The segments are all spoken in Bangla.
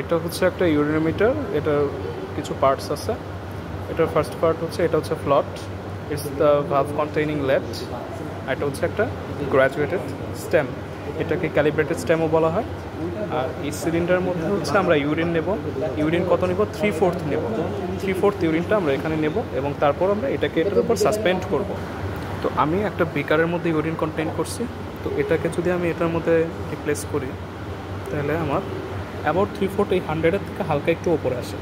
এটা হচ্ছে একটা ইউরিনোমিটার, এটার কিছু পার্টস আছে। এটার ফার্স্ট পার্ট হচ্ছে, এটা হচ্ছে float, it's the valve containing lead. এটা হচ্ছে একটা গ্র্যাজুয়েটেড স্টেম, এটাকে ক্যালিব্রেটেড স্টেমও বলা হয়। আর এই সিলিন্ডারের মধ্যে হচ্ছে আমরা ইউরিন নেব। ইউরিন কত নেব? 3/4 নেব। 3/4 ইউরিনটা আমরা এখানে নেব এবং তারপর আমরা এটাকে এটার উপর সাসপেন্ড করব। তো আমি একটা বিকারের মধ্যে ইউরিন কন্টেইন করছি, তো এটাকে যদি আমি এটার মধ্যে রিপ্লেস করি তাহলে আমার অ্যাবাউট 3/4 এই 100-এর থেকে হালকা একটু ওপরে আসে।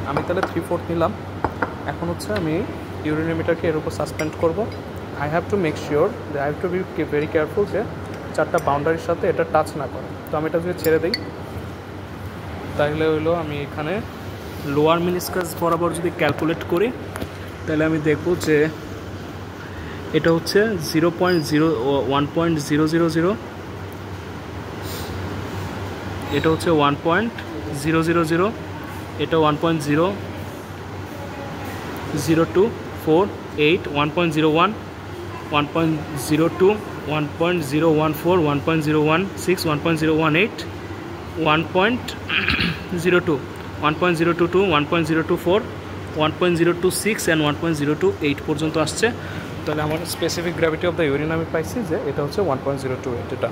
আমি তাহলে 3/4 নিলাম। এখন হচ্ছে আমি ইউরিনোমিটারকে এর উপর সাসপেন্ড করব। I have to make sure, I have to be very careful যে চারটা বাউন্ডারির সাথে এটা টাচ না করে। তো আমি এটা যদি ছেড়ে দিই তাহলে হইলো আমি এখানে লোয়ার মিনিসকাস বরাবর যদি ক্যালকুলেট করি তাহলে আমি দেখব যে এটা হচ্ছে 1.000, এটা হচ্ছে 1.000, এটা 1.00248, 1.01, 1.02, 1.014, 1.016, 1.018, 1.02, 1.022, 1.024, 1.026 অ্যান্ড 1.028 পর্যন্ত আসছে। তাহলে আমার specific gravity of the urine আমি পাইছি যে এটা হচ্ছে 1.028। এটা